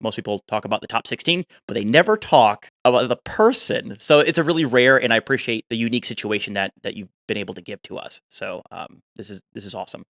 most people talk about the top 16, but they never talk about the person. So it's a really rare, and I appreciate the unique situation that you've been able to give to us. So this is awesome.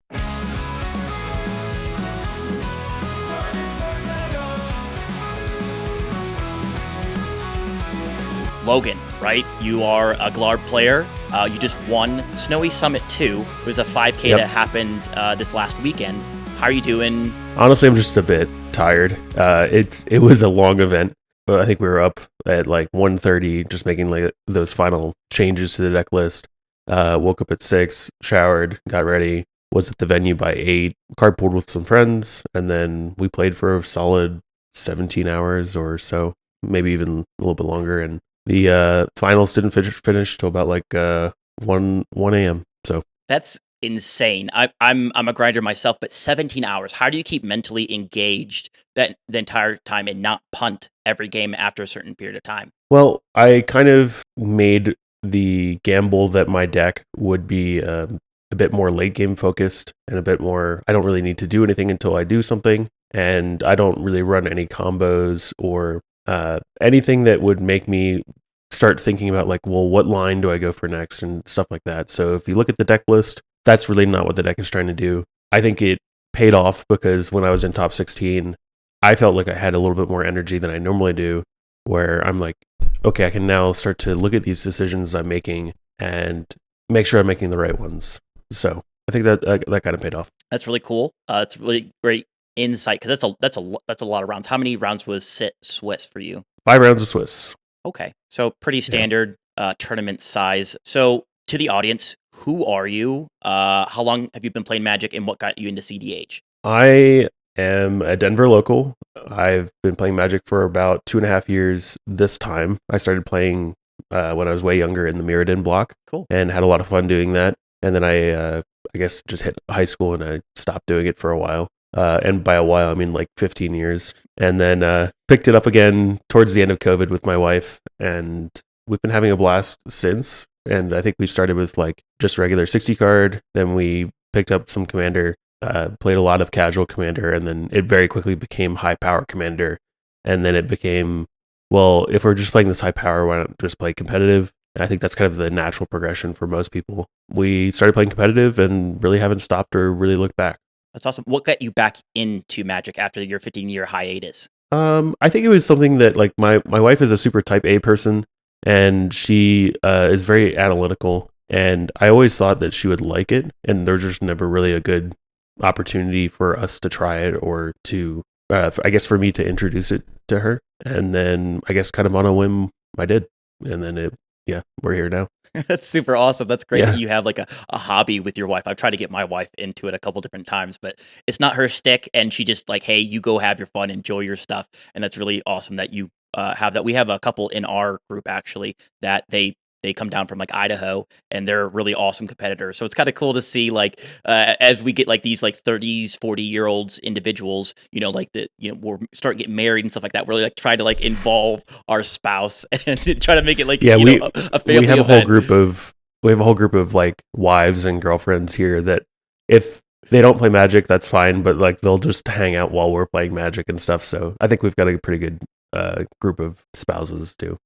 Logan, right? You are a Glarb player. You just won Snowy Summit 2. It was a 5K that happened this last weekend. How are you doing? Honestly, I'm just a bit tired. It was a long event, but I think we were up at like 1:30, just making like those final changes to the deck list. Woke up at 6, showered, got ready, was at the venue by 8, carpooled with some friends, and then we played for a solid 17 hours or so, maybe even a little bit longer. And the finals didn't finish till about like 1 a.m. So that's insane. I'm a grinder myself, but 17 hours. How do you keep mentally engaged the entire time and not punt every game after a certain period of time? Well, I kind of made the gamble that my deck would be a bit more late game focused and a bit more, I don't really need to do anything until I do something, and I don't really run any combos or anything that would make me start thinking about like, well, what line do I go for next and stuff like that. So if you look at the deck list, that's really not what the deck is trying to do. I think it paid off because when I was in top 16, I felt like I had a little bit more energy than I normally do, where I'm like, okay, I can now start to look at these decisions I'm making and make sure I'm making the right ones. So I think that kind of paid off. That's really cool. It's really great insight because that's a lot of rounds. How many rounds was Swiss for you? 5 rounds of Swiss. Okay, so pretty standard tournament size. So to the audience, who are you? How long have you been playing Magic, and what got you into CDH? I am a Denver local. I've been playing Magic for about 2.5 years this time. I started playing when I was way younger in the Mirrodin block. Cool. And had a lot of fun doing that. And then I guess just hit high school and I stopped doing it for a while. And by a while, I mean like 15 years. And then picked it up again towards the end of COVID with my wife. And we've been having a blast since. And I think we started with like just regular 60 card. Then we picked up some Commander, played a lot of casual Commander. And then it very quickly became high power Commander. And then it became, well, if we're just playing this high power, why not just play competitive? I think that's kind of the natural progression for most people. We started playing competitive and really haven't stopped or really looked back. That's awesome. What got you back into Magic after your 15-year hiatus? I think it was something that like my wife is a super type A person, and she is very analytical, and I always thought that she would like it, and there's just never really a good opportunity for us to try it or to, I guess for me to introduce it to her. And then I guess kind of on a whim, I did. And then we're here now. That's super awesome. That's great that you have like a hobby with your wife. I've tried to get my wife into it a couple different times, but it's not her stick. And she just like, hey, you go have your fun, enjoy your stuff. And that's really awesome that you have that. We have a couple in our group actually that they come down from like Idaho, and they're really awesome competitors. So it's kind of cool to see like as we get like these like 30s, 40-year-olds individuals, like we're starting getting married and stuff like that. We're really like trying to like involve our spouse and try to make it like a family. We have a event. we have a whole group of like wives and girlfriends here that if they don't play Magic, that's fine, but like they'll just hang out while we're playing Magic and stuff. So I think we've got a pretty good group of spouses too.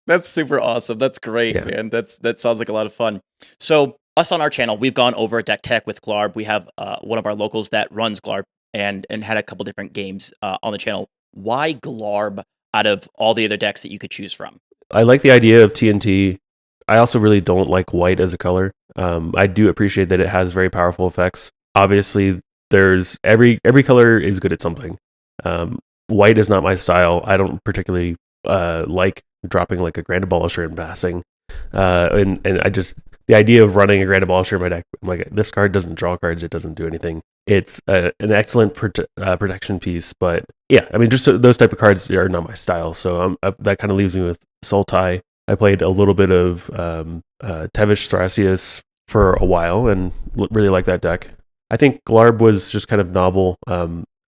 That's super awesome. That's great, man. That sounds like a lot of fun. So us on our channel, we've gone over Deck Tech with Glarb. We have one of our locals that runs Glarb and had a couple different games on the channel. Why Glarb out of all the other decks that you could choose from? I like the idea of TNT. I also really don't like white as a color. I do appreciate that it has very powerful effects. Obviously, there's every color is good at something. White is not my style. I don't particularly like dropping like a Grand Abolisher and passing. And I just, the idea of running a Grand Abolisher in my deck, I'm like, this card doesn't draw cards, it doesn't do anything. It's an excellent protection piece, but yeah, I mean, just those type of cards are not my style. So that kind of leaves me with Sultai. I played a little bit of Tevish Thrasius for a while and really like that deck. I think Glarb was just kind of novel.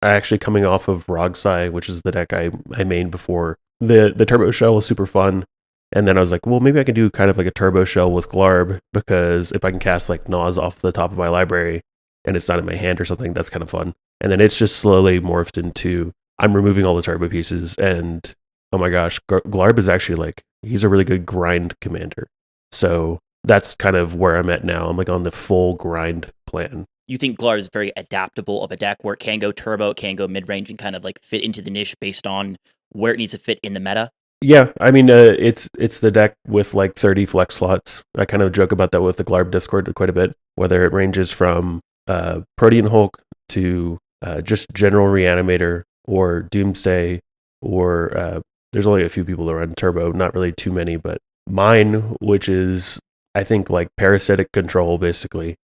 Actually coming off of Rogsai, which is the deck I mained before. The Turbo Shell was super fun. And then I was like, well, maybe I can do kind of like a Turbo Shell with Glarb, because if I can cast like Naws off the top of my library and it's not in my hand or something, that's kind of fun. And then it's just slowly morphed into I'm removing all the turbo pieces, and oh my gosh, Glarb is actually like, he's a really good grind commander. So that's kind of where I'm at now. I'm like on the full grind plan. You think Glarb is very adaptable of a deck where it can go turbo, it can go mid range, and kind of like fit into the niche based on where it needs to fit in the meta? Yeah, I mean, it's the deck with like 30 flex slots. I kind of joke about that with the Glarb Discord quite a bit, whether it ranges from Protean Hulk to just General Reanimator or Doomsday, or there's only a few people that run Turbo, not really too many, but mine, which is, I think, like Parasitic Control, basically.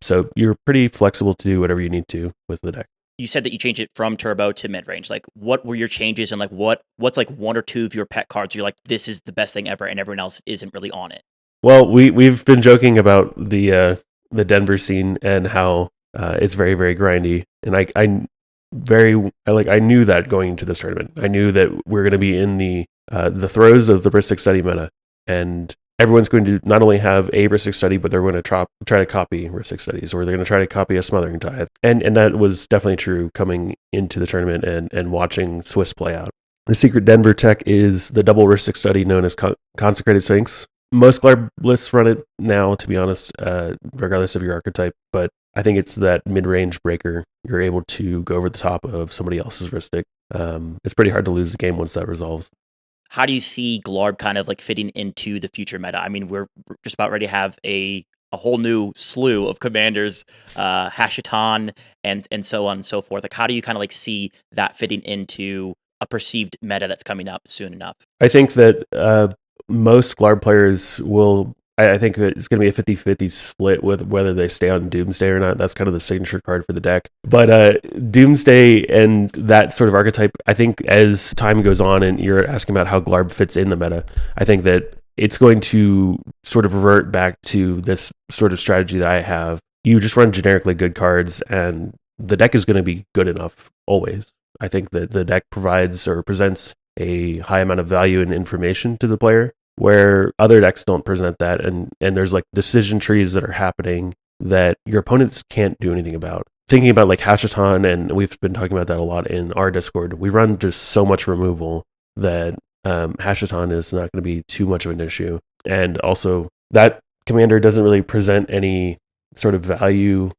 So you're pretty flexible to do whatever you need to with the deck. You said that you changed it from turbo to mid range. Like, what were your changes, and like what's like one or two of your pet cards you're like, this is the best thing ever, and everyone else isn't really on it? Well, we've been joking about the Denver scene and how it's very, very grindy, and I knew that going into this tournament. I knew that we're going to be in the throes of the Ristic Study meta, and everyone's going to not only have a Ristic Study, but they're going to try to copy Ristic Studies, or they're going to try to copy a Smothering Tithe. And that was definitely true coming into the tournament and watching Swiss play out. The secret Denver tech is the double Ristic Study known as Consecrated Sphinx. Most Glarb lists run it now, to be honest, regardless of your archetype, but I think it's that mid-range breaker. You're able to go over the top of somebody else's Ristic. It's pretty hard to lose the game once that resolves. How do you see Glarb kind of like fitting into the future meta? I mean, we're just about ready to have a whole new slew of commanders, Hashiton, and so on and so forth. Like, how do you kind of like see that fitting into a perceived meta that's coming up soon enough? I think that most Glarb players will. I think it's going to be a 50-50 split with whether they stay on Doomsday or not. That's kind of the signature card for the deck. But Doomsday and that sort of archetype, I think as time goes on and you're asking about how Glarb fits in the meta, I think that it's going to sort of revert back to this sort of strategy that I have. You just run generically good cards and the deck is going to be good enough always. I think that the deck provides or presents a high amount of value and information to the player, where other decks don't present that, and there's like decision trees that are happening that your opponents can't do anything about. Thinking about like Hashiton, and we've been talking about that a lot in our Discord, we run just so much removal that Hashiton is not going to be too much of an issue. And also, that commander doesn't really present any sort of value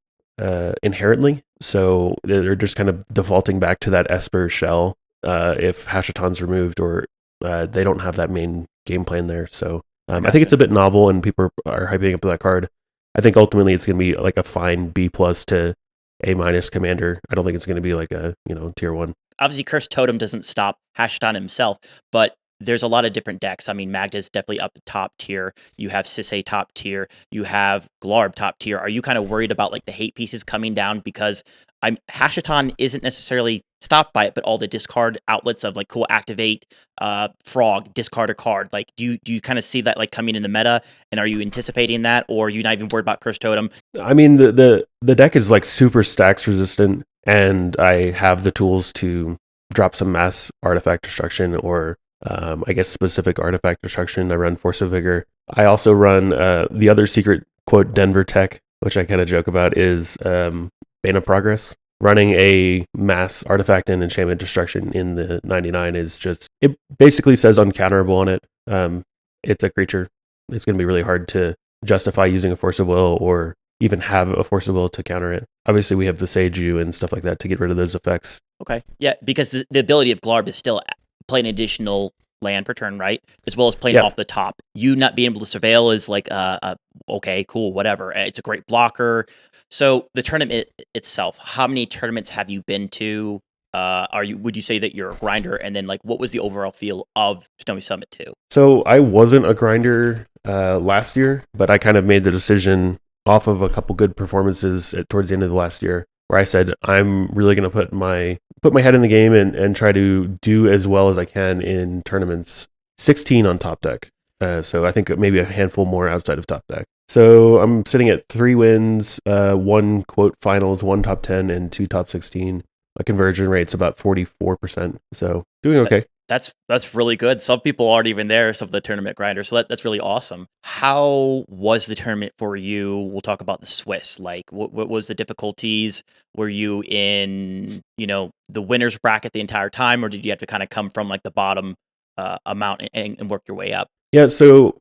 inherently, so they're just kind of defaulting back to that Esper shell if Hashiton's removed, or they don't have that main game plan there. So I think it's a bit novel and people are hyping up that card. I think ultimately it's going to be like a fine B+ to A- commander. I don't think it's going to be like a, tier 1. Obviously, Cursed Totem doesn't stop Hashiton himself, but there's a lot of different decks. I mean, Magda's definitely up the top tier. You have Sisay top tier. You have Glarb top tier. Are you kind of worried about like the hate pieces coming down? Because Hashiton isn't necessarily stopped by it, but all the discard outlets of like cool activate, frog, discard a card. Like, do you kind of see that like coming in the meta? And are you anticipating that, or are you not even worried about Cursed Totem? I mean, the deck is like super stacks resistant, and I have the tools to drop some mass artifact destruction or I guess specific artifact destruction. I run Force of Vigor. I also run the other secret quote Denver tech, which I kind of joke about, is Bane of Progress. Running a mass artifact and enchantment destruction in the 99 is just, it basically says uncounterable on it. It's a creature. It's going to be really hard to justify using a Force of Will or even have a Force of Will to counter it. Obviously, we have the Seiju and stuff like that to get rid of those effects. Okay. Yeah, because the ability of Glarb is still playing additional land per turn, right? As well as playing off the top. You not being able to surveil is like, okay, cool, whatever. It's a great blocker. So the tournament itself, how many tournaments have you been to? Would you say that you're a grinder? And then like, what was the overall feel of Snowy Summit 2? So I wasn't a grinder last year, but I kind of made the decision off of a couple good performances towards the end of the last year, where I said, I'm really going to put my head in the game and try to do as well as I can in tournaments. 16 on top deck. So I think maybe a handful more outside of top deck. So I'm sitting at 3 wins, 1 quote finals, 1 top 10, and 2 top 16. My conversion rate's about 44%. So doing okay. That's really good. Some people aren't even there, some of the tournament grinders. So that's really awesome. How was the tournament for you? We'll talk about the Swiss. Like, what was the difficulties? Were you in, the winners bracket the entire time, or did you have to kind of come from like the bottom amount and work your way up? Yeah, so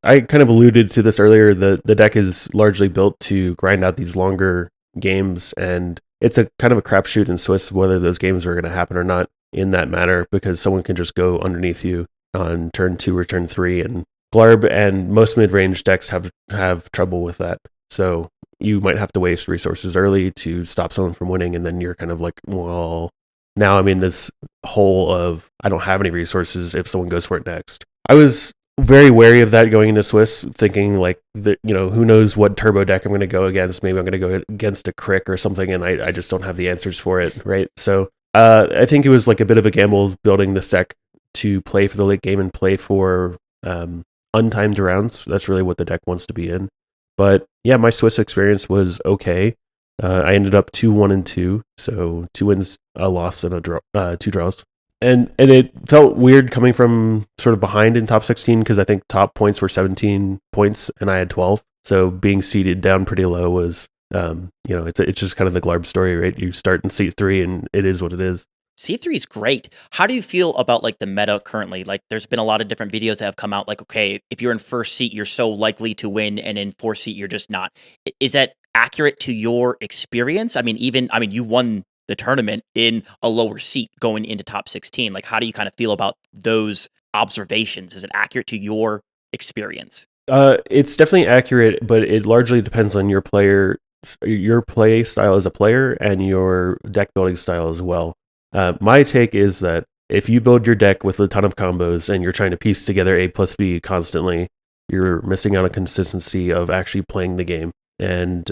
I kind of alluded to this earlier. The deck is largely built to grind out these longer games, and it's a kind of a crapshoot in Swiss whether those games are going to happen or not in that manner, because someone can just go underneath you on turn 2 or turn 3, and Glarb and most mid-range decks have trouble with that. So you might have to waste resources early to stop someone from winning, and then you're kind of like, well, now I'm in this hole of I don't have any resources if someone goes for it next. I was very wary of that going into Swiss, thinking like, who knows what turbo deck I'm going to go against. Maybe I'm going to go against a Crick or something, and I just don't have the answers for it, right? So I think it was like a bit of a gamble building this deck to play for the late game and play for untimed rounds. That's really what the deck wants to be in. But yeah, my Swiss experience was okay. I ended up 2-1-2, so 2 wins, a loss, and a draw, 2 draws. And it felt weird coming from sort of behind in top 16, because I think top points were 17 points and I had 12. So being seated down pretty low was, it's just kind of the Glarb story, right? You start in seat 3 and it is what it is. C3 is great. How do you feel about like the meta currently? Like there's been a lot of different videos that have come out like, okay, if you're in first seat, you're so likely to win, and in fourth seat, you're just not. Is that accurate to your experience? I mean, you won the tournament in a lower seat going into top 16. Like, how do you kind of feel about those observations? Is it accurate to your experience? It's definitely accurate, but it largely depends on your play style as a player and your deck building style as well. My take is that if you build your deck with a ton of combos and you're trying to piece together A plus B constantly, you're missing out on consistency of actually playing the game. And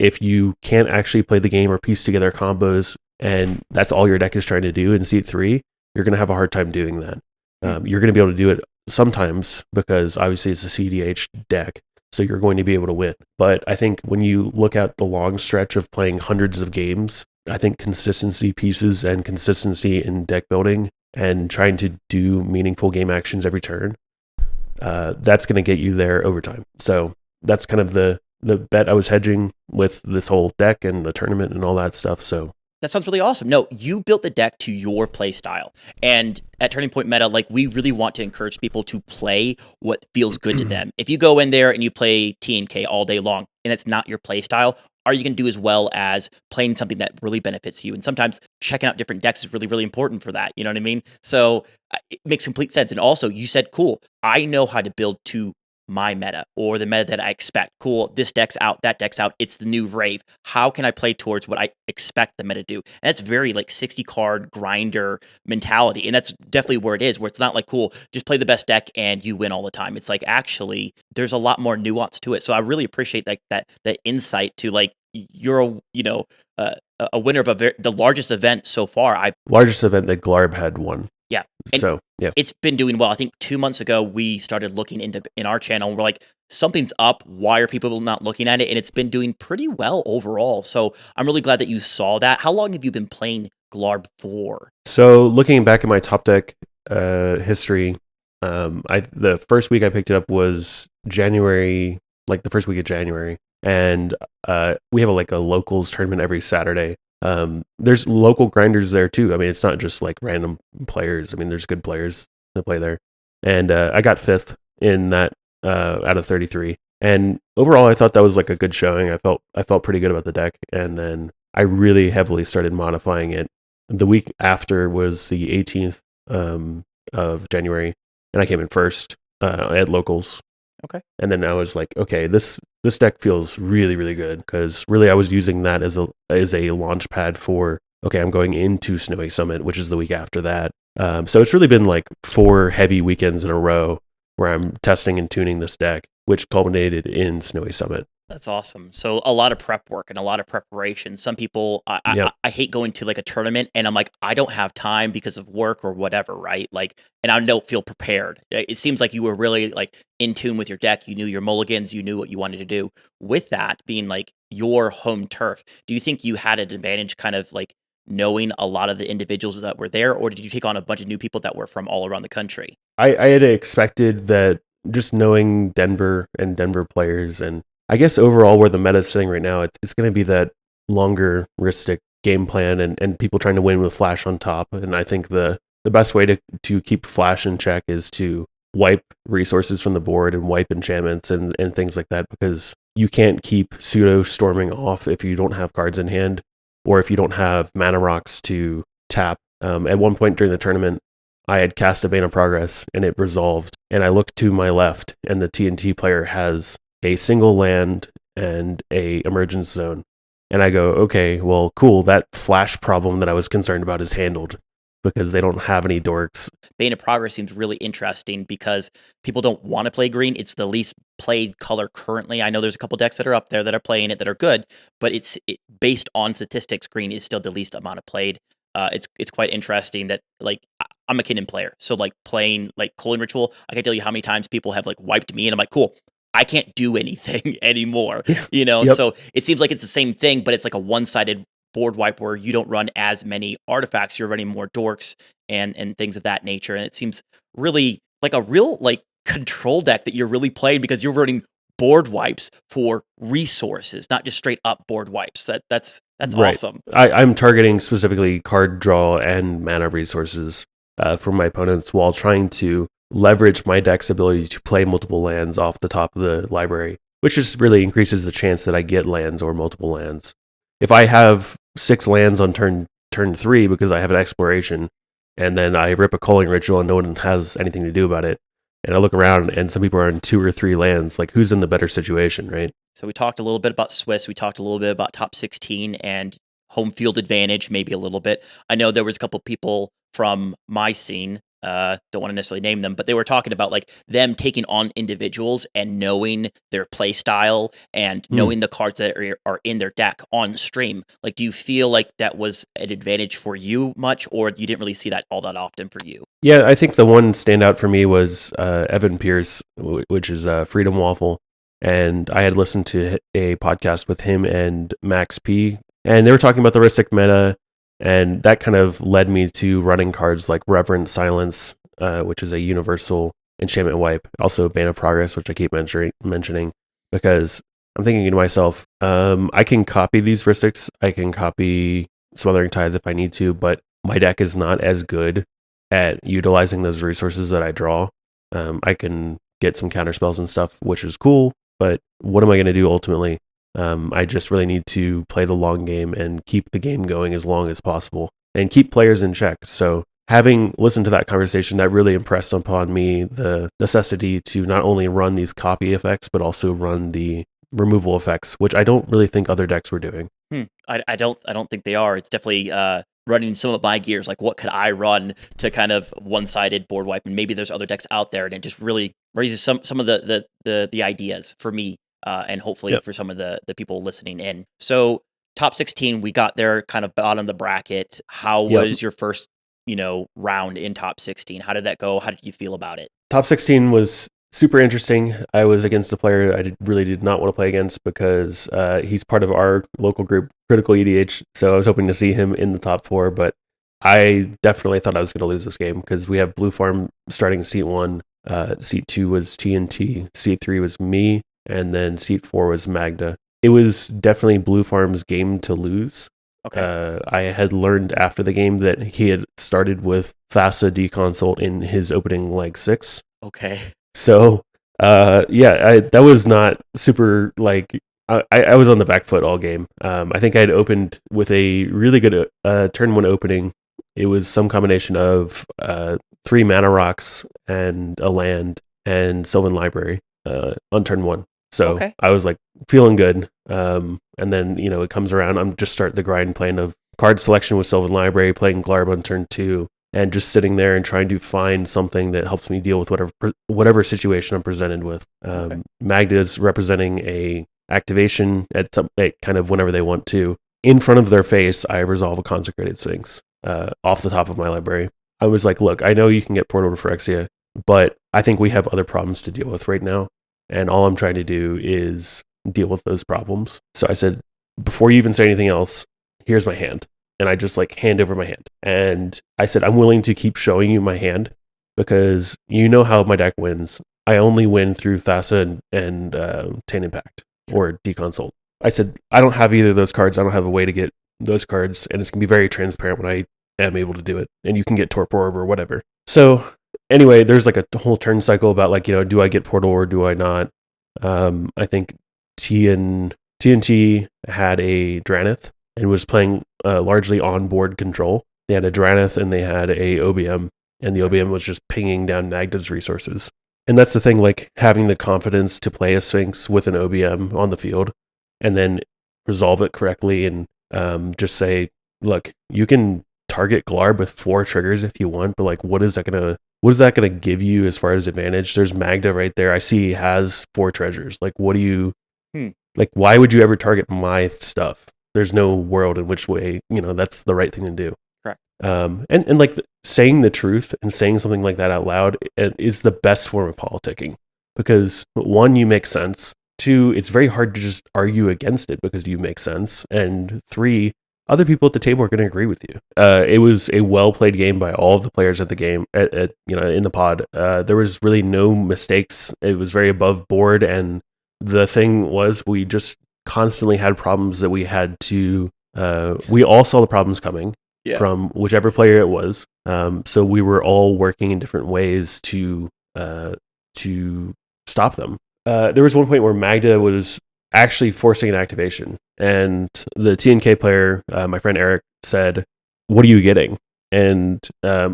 if you can't actually play the game or piece together combos, and that's all your deck is trying to do in seat 3, you're going to have a hard time doing that. You're going to be able to do it sometimes because obviously it's a CDH deck, so you're going to be able to win. But I think when you look at the long stretch of playing hundreds of games, I think consistency pieces and consistency in deck building and trying to do meaningful game actions every turn, that's going to get you there over time. So that's kind of the bet I was hedging with this whole deck and the tournament and all that stuff. So that sounds really awesome. No, you built the deck to your play style. And at Turning Point Meta, like, we really want to encourage people to play what feels good to them. If you go in there and you play TNK all day long and it's not your play style, are you going to do as well as playing something that really benefits you? And sometimes checking out different decks is really, really important for that. You know what I mean? So it makes complete sense. And also, you said, cool, I know how to build to my meta or the meta that I expect. Cool, this deck's out, that deck's out. It's the new rave. How can I play towards what I expect the meta to do? And that's very like 60 card grinder mentality. And that's definitely where it is, where it's not like, cool, just play the best deck and you win all the time. It's like, actually, there's a lot more nuance to it. So I really appreciate that insight to like, you're a winner of the largest event so far. Largest event that Glarb had won. Yeah. And so yeah, it's been doing well. I think 2 months ago we started looking in our channel and we're like, something's up. Why are people not looking at it? And it's been doing pretty well overall. So I'm really glad that you saw that. How long have you been playing Glarb for? So looking back at my top deck history, the first week I picked it up was January, like the first week of January, and we have a locals tournament every Saturday. There's local grinders there too. I mean, it's not just like random players. I mean, there's good players that play there. And I got 5th in that out of 33. And overall, I thought that was like a good showing. I felt pretty good about the deck. And then I really heavily started modifying it. The week after was the 18th of January, and I came in first at locals. Okay. And then I was like, okay, this deck feels really, really good, because really I was using that as a launch pad for, okay, I'm going into Snowy Summit, which is the week after that. So it's really been like 4 heavy weekends in a row where I'm testing and tuning this deck, which culminated in Snowy Summit. That's awesome. So a lot of prep work and a lot of preparation. Some people, I hate going to like a tournament and I'm like, I don't have time because of work or whatever, right? Like, and I don't feel prepared. It seems like you were really like in tune with your deck. You knew your mulligans. You knew what you wanted to do. With that being like your home turf, do you think you had an advantage kind of like knowing a lot of the individuals that were there, or did you take on a bunch of new people that were from all around the country? I had expected that, just knowing Denver and Denver players, and I guess overall where the meta is sitting right now, it's going to be that longer ristic game plan and people trying to win with Flash on top. And I think the best way to keep Flash in check is to wipe resources from the board and wipe enchantments and things like that, because you can't keep pseudo storming off if you don't have cards in hand, or if you don't have mana rocks to tap. At one point during the tournament, I had cast a Bane of Progress and it resolved, and I looked to my left and the TNT player has a single land and a emergence zone. And I go, okay, well, cool, that Flash problem that I was concerned about is handled, because they don't have any dorks. Bane of Progress seems really interesting because people don't want to play green. It's the least played color currently. I know there's a couple decks that are up there that are playing it that are good, but based on statistics, green is still the least amount of played. It's quite interesting that, like, I'm a Kingdom player, so like playing like Culling Ritual, I can tell you how many times people have like wiped me, and I'm like, cool, I can't do anything anymore. Yeah. You know, Yep. so it seems like it's the same thing, but it's like a one-sided board wipe where you don't run as many artifacts, you're running more dorks and things of that nature. And it seems really like a real like control deck that you're really playing, because you're running board wipes for resources, not just straight up board wipes. That's Right. awesome. I'm targeting specifically card draw and mana resources from my opponents, while trying to leverage my deck's ability to play multiple lands off the top of the library, which just really increases the chance that I get lands or multiple lands. If I have 6 lands on turn 3 because I have an exploration, and then I rip a Culling Ritual and no one has anything to do about it, and I look around and some people are on 2 or 3 lands, like, who's in the better situation, right? So we talked a little bit about Swiss. We talked a little bit about top 16 and home field advantage, maybe a little bit. I know there was a couple people from my scene, don't want to necessarily name them, but they were talking about like them taking on individuals and knowing their play style and knowing the cards that are in their deck on stream. Like, do you feel like that was an advantage for you much, or you didn't really see that all that often for you? Yeah, I think the one standout for me was Evan Pierce, which is Freedom Waffle. And I had listened to a podcast with him and Max P, and they were talking about the Ristic meta, and that kind of led me to running cards like Reverent Silence, which is a universal enchantment wipe, also Bane of Progress, which I keep mentioning, because I'm thinking to myself, I can copy these Ristics, I can copy Smothering Tithe if I need to, but my deck is not as good at utilizing those resources that I draw. I can get some counter spells and stuff, which is cool, but what am I going to do ultimately? I just really need to play the long game and keep the game going as long as possible and keep players in check. So having listened to that conversation, that really impressed upon me the necessity to not only run these copy effects, but also run the removal effects, which I don't really think other decks were doing. I don't think they are. It's definitely running some of my gears. Like, what could I run to kind of one-sided board wipe? And maybe there's other decks out there, and it just really raises some of the ideas for me, and hopefully for some of the people listening in. So top 16, we got there kind of bottom of the bracket. How was your first, round in top 16? How did that go? How did you feel about it? Top 16 was super interesting. I was against a player I really did not want to play against, because he's part of our local group, Critical EDH. So I was hoping to see him in the top 4, but I definitely thought I was going to lose this game, because we have Blue Farm starting seat 1. Seat 2 was TNT. Seat 3 was me. And then seat 4 was Magda. It was definitely Blue Farm's game to lose. Okay. I had learned after the game that he had started with FASA Deconsult in his opening leg 6. Okay. So, that was not super, like, I was on the back foot all game. I think I had opened with a really good turn 1 opening. It was some combination of 3 mana rocks and a land and Sylvan Library on turn 1. So I was like feeling good. And then, it comes around. I'm just starting the grind plan of card selection with Sylvan Library, playing Glarb on turn 2, and just sitting there and trying to find something that helps me deal with whatever situation I'm presented with. Magda is representing a activation at kind of whenever they want to. In front of their face, I resolve a Consecrated Sphinx off the top of my library. I was like, look, I know you can get Portal to Phyrexia, but I think we have other problems to deal with right now. And all I'm trying to do is deal with those problems. So I said, before you even say anything else, here's my hand. And I just like hand over my hand. And I said, I'm willing to keep showing you my hand because you know how my deck wins. I only win through Thassa and Taint Impact or Deconsult. I said, I don't have either of those cards. I don't have a way to get those cards. And it's going to be very transparent when I am able to do it. And you can get Torpor Orb or whatever. So anyway, there's like a whole turn cycle about like, do I get Portal or do I not? I think TNT had a Dranith and was playing largely on-board control. They had a Dranith and they had a OBM, and the OBM was just pinging down Magda's resources. And that's the thing, like having the confidence to play a Sphinx with an OBM on the field and then resolve it correctly and just say, look, you can target Glarb with 4 triggers if you want, but like what is that gonna give you as far as advantage? There's Magda right there. I see he has 4 treasures. Like what do you like why would you ever target my stuff? There's no world in which way, that's the right thing to do. Correct. And like saying the truth and saying something like that out loud is the best form of politicking because 1, you make sense. 2, it's very hard to just argue against it because you make sense. And 3, other people at the table are going to agree with you. It was a well-played game by all of the players at the game, in the pod. There was really no mistakes. It was very above board. And the thing was, we just constantly had problems that we had to, we all saw the problems coming from whichever player it was. So we were all working in different ways to stop them. There was one point where Magda was actually forcing an activation, and the TNK player, my friend Eric, said, "What are you getting?" And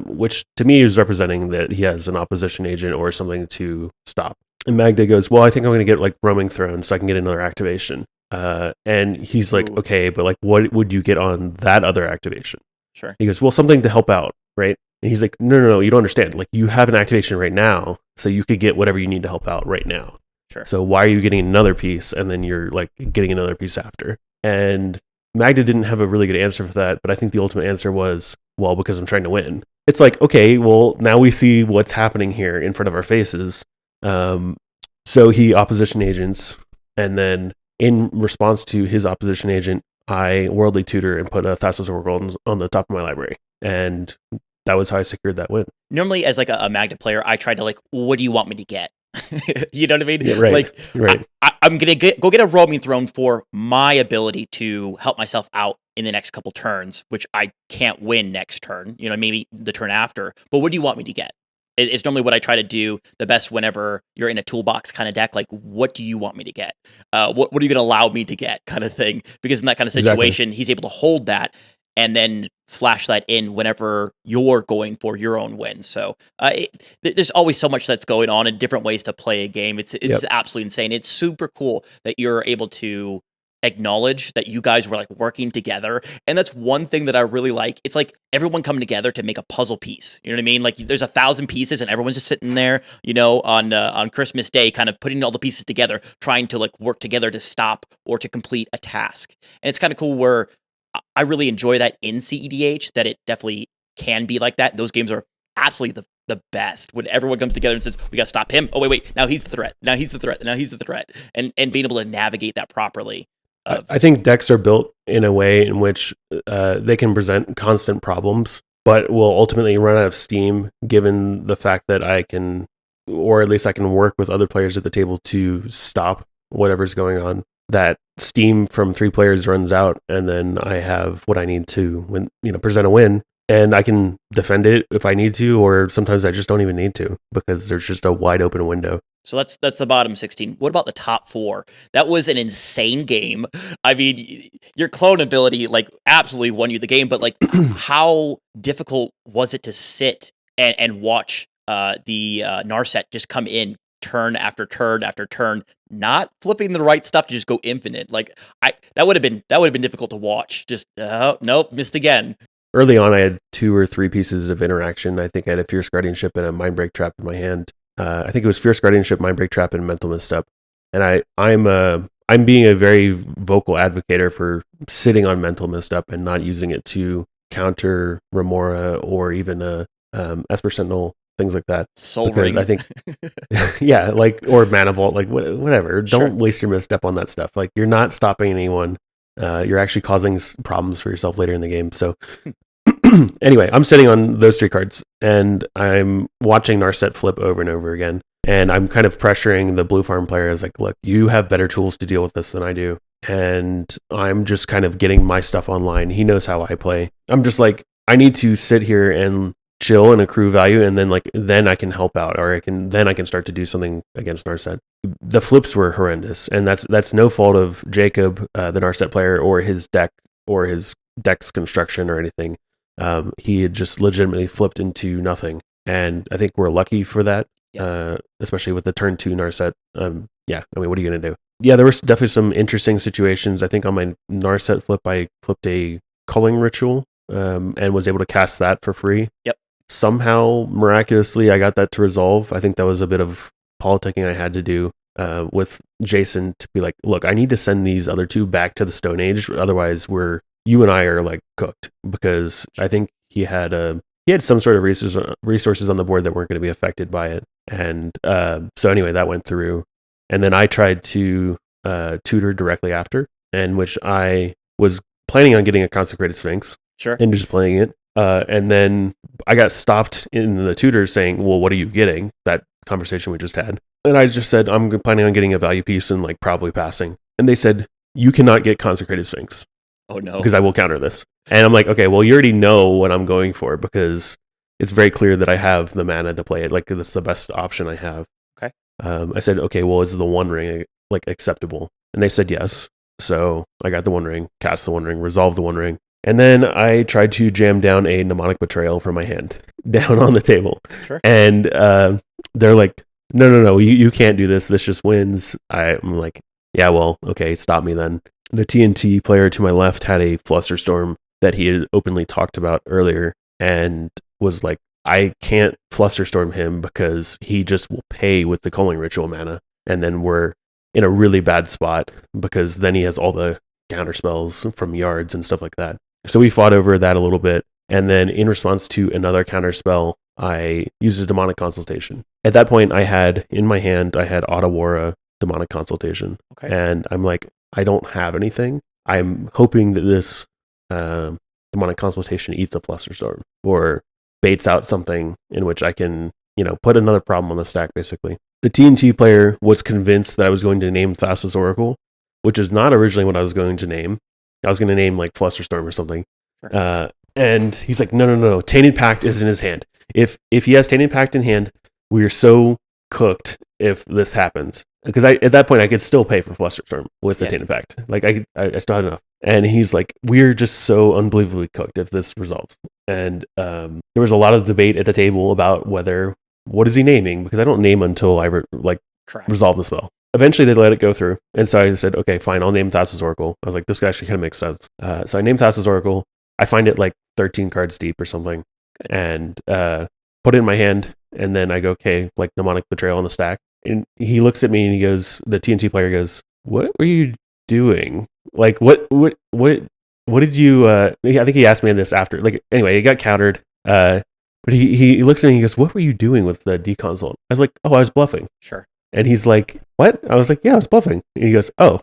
which to me is representing that he has an opposition agent or something to stop. And Magda goes, "Well, I think I'm going to get like Roaming Throne so I can get another activation." And he's like, "Okay, but like, what would you get on that other activation?" Sure. He goes, "Well, something to help out, right?" And he's like, No, you don't understand. Like, you have an activation right now, so you could get whatever you need to help out right now. Sure. So why are you getting another piece and then you're like getting another piece after?" And Magda didn't have a really good answer for that, but I think the ultimate answer was, well, because I'm trying to win. It's like, okay, well, now we see what's happening here in front of our faces. So he opposition agents, and then in response to his opposition agent, I worldly tutor and put a Thassa's Oracle on the top of my library. And that was how I secured that win. Normally, as like a Magda player, I try to like, what do you want me to get? You know what I mean? Yeah, right. Like, right. I'm gonna go get a Roaming Throne for my ability to help myself out in the next couple turns, which I can't win next turn. Maybe the turn after. But what do you want me to get? It's normally what I try to do the best whenever you're in a toolbox kind of deck. Like, what do you want me to get? What are you going to allow me to get, kind of thing? Because in that kind of situation, he's able to hold that and then flash that in whenever you're going for your own win. So there's always so much that's going on and different ways to play a game. It's absolutely insane. It's super cool that you're able to acknowledge that you guys were like working together. And that's one thing that I really like. It's like everyone coming together to make a puzzle piece. You know what I mean? Like there's 1,000 pieces and everyone's just sitting there, on Christmas Day, kind of putting all the pieces together, trying to like work together to stop or to complete a task. And it's kind of cool where I really enjoy that in CEDH, that it definitely can be like that. Those games are absolutely the best when everyone comes together and says, we got to stop him. Oh, wait, now he's the threat. Now he's the threat. Now he's the threat. And being able to navigate that properly. I think decks are built in a way in which they can present constant problems, but will ultimately run out of steam given the fact that I can, or at least I can work with other players at the table to stop whatever's going on. That steam from 3 players runs out, and then I have what I need to present a win, and I can defend it if I need to, or sometimes I just don't even need to because there's just a wide open window. So that's the bottom 16. What about the top 4? That was an insane game. I mean, your clone ability like absolutely won you the game, but like how difficult was it to sit and watch the Narset just come in turn after turn after turn, not flipping the right stuff to just go infinite? Like that would have been difficult to watch. Just nope, missed again. Early on, I had 2 or 3 pieces of interaction. I think I had a Fierce Guardianship and a Mindbreak Trap in my hand. I think it was Fierce Guardianship, Mindbreak Trap, and Mental Misstep. And I'm being a very vocal advocate for sitting on Mental Misstep and not using it to counter Remora or even Esper Sentinel, things like that. Soul Ring. I think, yeah, like, or Mana Vault, like whatever. Don't waste your misstep on that stuff. Like, you're not stopping anyone. you're actually causing problems for yourself later in the game. So anyway, I'm sitting on those 3 cards, and I'm watching Narset flip over and over again. And I'm kind of pressuring the blue farm player as like, look, you have better tools to deal with this than I do. And I'm just kind of getting my stuff online. He knows how I play. I'm just like, I need to sit here and chill and accrue value, and then I can help out, or I can start to do something against Narset. The flips were horrendous, and that's no fault of Jacob, the Narset player, or his deck, or his deck's construction or anything. He had just legitimately flipped into nothing, and I think we're lucky for that. Yes. Especially with the turn 2 Narset. Yeah, I mean, what are you going to do? Yeah, there was definitely some interesting situations. I think on my Narset flip, I flipped a culling ritual and was able to cast that for free. Yep. Somehow, miraculously, I got that to resolve. I think that was a bit of politicking I had to do with Jason to be like, look, I need to send these other 2 back to the Stone Age. Otherwise, you and I are like cooked, because I think he had some sort of resources on the board that weren't going to be affected by it. And so anyway, that went through. And then I tried to tutor directly after, and which I was planning on getting a Consecrated Sphinx. Sure. And just playing it. And then I got stopped in the tutor saying, well, what are you getting? That conversation we just had. And I just said, I'm planning on getting a value piece and like probably passing. And they said, you cannot get Consecrated Sphinx. Oh, no. Because I will counter this. And I'm like, okay, well, you already know what I'm going for, because it's very clear that I have the mana to play it. Like, that's the best option I have. Okay. I said, okay, well, is the One Ring like acceptable? And they said yes. So I got the One Ring, cast the One Ring, resolved the One Ring. And then I tried to jam down a Mnemonic Betrayal from my hand down on the table. Sure. And they're like, no, you can't do this. This just wins. I'm like, yeah, well, okay, stop me then. The TNT player to my left had a Flusterstorm that he had openly talked about earlier, and was like, I can't Flusterstorm him because he just will pay with the Culling Ritual mana. And then we're in a really bad spot, because then he has all the counter spells from yards and stuff like that. So we fought over that a little bit. And then in response to another counter spell, I used a Demonic Consultation. At that point, I had Otawara Demonic Consultation. Okay. And I'm like, I don't have anything. I'm hoping that this Demonic Consultation eats a Flusterstorm, or baits out something in which I can, put another problem on the stack, basically. The TNT player was convinced that I was going to name Thassa's Oracle, which is not originally what I was going to name. I was going to name like Flusterstorm or something. Sure. And he's like, no. Tainted Pact is in his hand. If he has Tainted Pact in hand, we are so cooked if this happens. Because at that point, I could still pay for Flusterstorm with the Tainted Pact. Like, I still had enough. And he's like, we're just so unbelievably cooked if this resolves. And there was a lot of debate at the table about what is he naming? Because I don't name until I resolve the spell. Eventually, they let it go through. And so I said, okay, fine, I'll name Thassa's Oracle. I was like, this actually kind of makes sense. So I named Thassa's Oracle. I find it like 13 cards deep or something. Good. And put it in my hand. And then I go, okay, like Mnemonic Betrayal on the stack. And he looks at me and he goes, the TNT player goes, what were you doing? Like, what did you, I think he asked me this after. Like, anyway, it got countered. But he looks at me and he goes, what were you doing with the deconsult? I was like, oh, I was bluffing. Sure. And he's like, what? I was like, yeah, I was bluffing. And he goes, oh,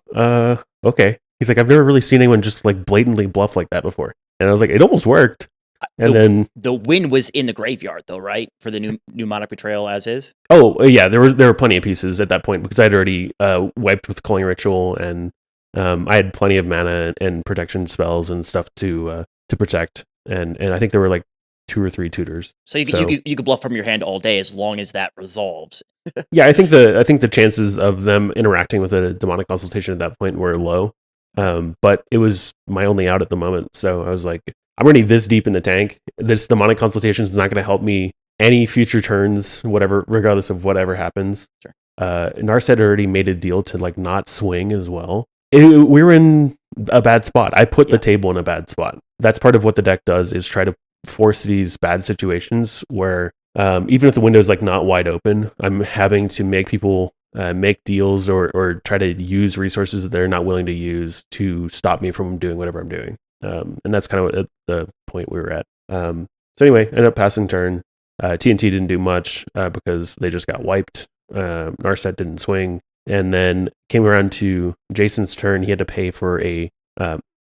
okay. He's like, I've never really seen anyone just like blatantly bluff like that before. And I was like, it almost worked. And then the win was in the graveyard, though, right? For the new Mnemonic Betrayal as is. Oh yeah, there were plenty of pieces at that point, because I'd already wiped with Culling Ritual, and I had plenty of mana and protection spells and stuff to protect. And I think there were like 2 or 3 tutors. So you could bluff from your hand all day as long as that resolves. Yeah, I think the chances of them interacting with a Demonic Consultation at that point were low. But it was my only out at the moment, so I was like, I'm already this deep in the tank. This Demonic Consultation is not going to help me any future turns, whatever, regardless of whatever happens. Sure. Narset already made a deal to like not swing as well. We were in a bad spot. I put the table in a bad spot. That's part of what the deck does, is try to force these bad situations where even if the window is like not wide open, I'm having to make people make deals or try to use resources that they're not willing to use to stop me from doing whatever I'm doing. And that's kind of the point we were at. So anyway, ended up passing turn. TNT didn't do much because they just got wiped. Narset didn't swing. And then came around to Jason's turn. He had to pay for a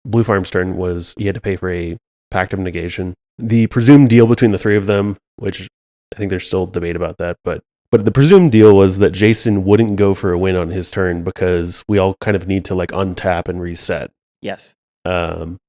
Blue Farm's turn was he had to pay for a Pact of Negation. The presumed deal between the three of them, which I think there's still debate about that, but the presumed deal was that Jason wouldn't go for a win on his turn because we all kind of need to like untap and reset. Yes.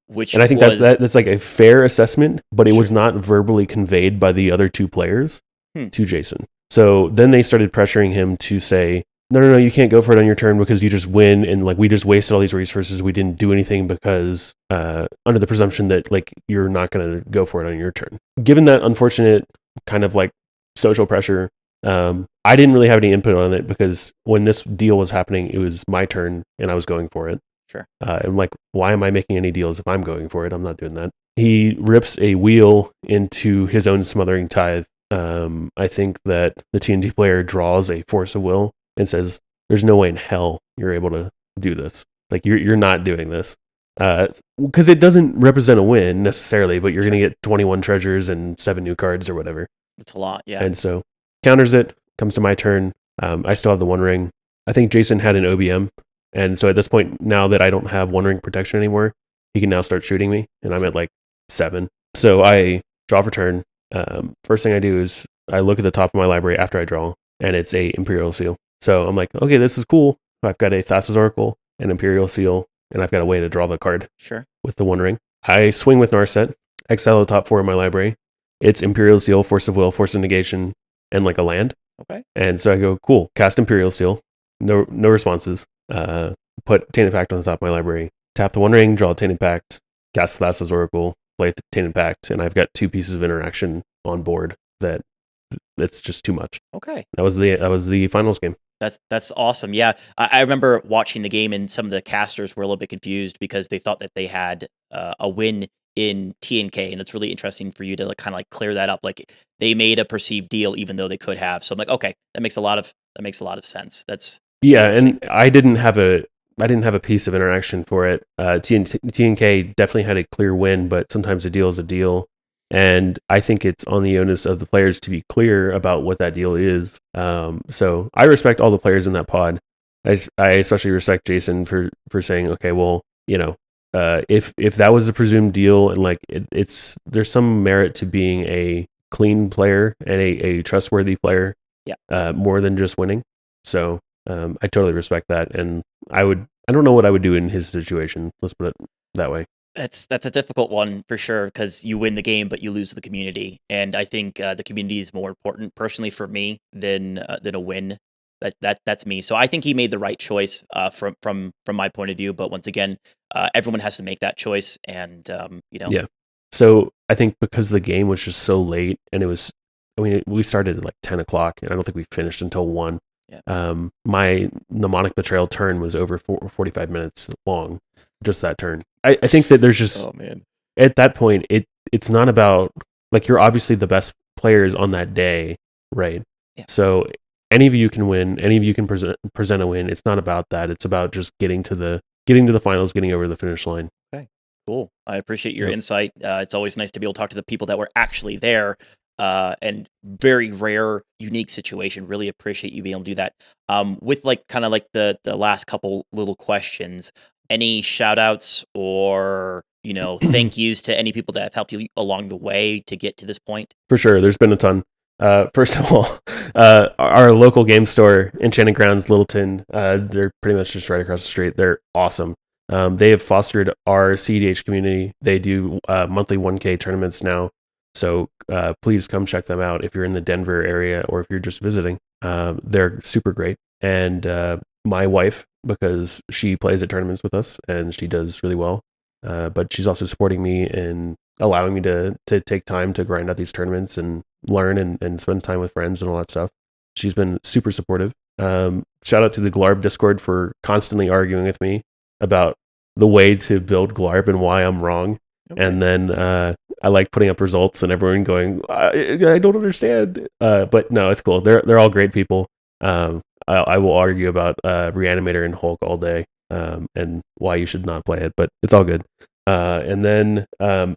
Which and I think that's like a fair assessment, but it was not verbally conveyed by the other two players to Jason. So then they started pressuring him to say, no, you can't go for it on your turn because you just win, and like we just wasted all these resources. We didn't do anything because under the presumption that like you're not going to go for it on your turn. Given that unfortunate kind of like social pressure, I didn't really have any input on it because when this deal was happening, it was my turn and I was going for it. Sure. I'm like, why am I making any deals if I'm going for it? I'm not doing that. He rips a wheel into his own smothering tithe. I think that the TNT player draws a force of will and says, there's no way in hell you're able to do this. Like you're not doing this. Because it doesn't represent a win necessarily, but you're going to get 21 treasures and 7 new cards or whatever. That's a lot, yeah. And so counters it, comes to my turn. I still have the One Ring. I think Jason had an OBM. And so at this point, now that I don't have One Ring protection anymore, he can now start shooting me. And I'm at like 7. So I draw for turn. First thing I do is I look at the top of my library after I draw, and it's a Imperial Seal. So I'm like, okay, this is cool. I've got a Thassa's Oracle, an Imperial Seal, and I've got a way to draw the card. Sure. With the One Ring. I swing with Narset, exile the top 4 of my library. It's Imperial Seal, Force of Will, Force of Negation, and like a land. Okay. And so I go, cool, cast Imperial Seal. No responses. Put Tainted Pact on the top of my library. Tap the One Ring, draw a Tainted Pact, cast Thassa's Oracle, play the Tainted Pact, and I've got 2 pieces of interaction on board that's just too much. Okay. That was the finals game. That's awesome. Yeah, I remember watching the game, and some of the casters were a little bit confused because they thought that they had a win in TNK, and it's really interesting for you to like, kind of like clear that up. Like they made a perceived deal, even though they could have. So I'm like, okay, that makes a lot of sense. That's yeah, and I didn't have a piece of interaction for it. TNK definitely had a clear win, but sometimes a deal is a deal. And I think it's on the onus of the players to be clear about what that deal is. So I respect all the players in that pod. I especially respect Jason for saying, okay, well, you know, if that was a presumed deal and like it's there's some merit to being a clean player and a trustworthy player, more than just winning. So I totally respect that, and I don't know what I would do in his situation. Let's put it that way. That's a difficult one for sure because you win the game, but you lose the community, and I think the community is more important personally for me than a win. That's me. So I think he made the right choice from my point of view. But once again, everyone has to make that choice, and you know. Yeah. So I think because the game was just so late, and we started at like 10 o'clock, and I don't think we finished until 1. Yeah. My mnemonic betrayal turn was over 45 minutes long, just that turn. I think that there's just at that point it's not about like you're obviously the best players on that day, right? Yeah. So any of you can win, any of you can present a win. It's not about that. It's about just getting to the finals, getting over the finish line. Okay, cool. I appreciate your insight. It's always nice to be able to talk to the people that were actually there. And very rare, unique situation. Really appreciate you being able to do that. With like kind of like the last couple little questions, any shout outs or, you know, thank yous to any people that have helped you along the way to get to this point? For sure. There's been a ton. First of all, our local game store, Enchanted Grounds, Littleton, they're pretty much just right across the street. They're awesome. They have fostered our CDH community. They do monthly 1K tournaments now. So please come check them out if you're in the Denver area or if you're just visiting. They're super great. And my wife, because she plays at tournaments with us and she does really well, but she's also supporting me and allowing me to take time to grind out these tournaments and learn and spend time with friends and all that stuff. She's been super supportive. Shout out to the Glarb Discord for constantly arguing with me about the way to build Glarb and why I'm wrong. Okay. And then I like putting up results and everyone going, I don't understand. But no, it's cool. They're all great people. I will argue about Reanimator and Hulk all day and why you should not play it, but it's all good. And then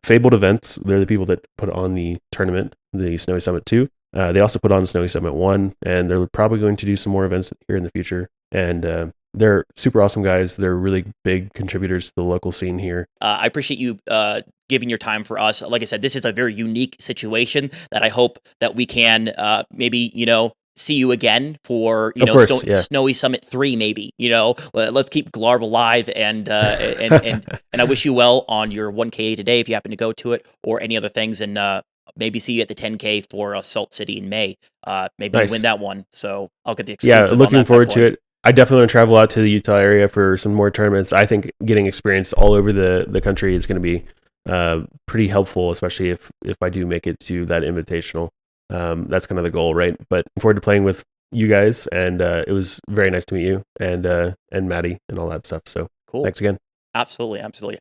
Fabled Events, they're the people that put on the tournament, the Snowy Summit 2. They also put on Snowy Summit 1, and they're probably going to do some more events here in the future. And they're super awesome guys. They're really big contributors to the local scene here. I appreciate you giving your time for us. Like I said, this is a very unique situation that I hope that we can maybe, see you again for, Snowy Summit 3, maybe, let's keep Glarb alive and I wish you well on your 1K today if you happen to go to it or any other things. And maybe see you at the 10K for Salt City in May. Maybe you win that one. So I'll get the exclusive. Yeah, looking forward to it. I definitely want to travel out to the Utah area for some more tournaments. I think getting experience all over the country is going to be pretty helpful, especially if I do make it to that invitational. That's kind of the goal, right? But looking forward to playing with you guys, and it was very nice to meet you and Maddie and all that stuff. So cool. Thanks again. Absolutely.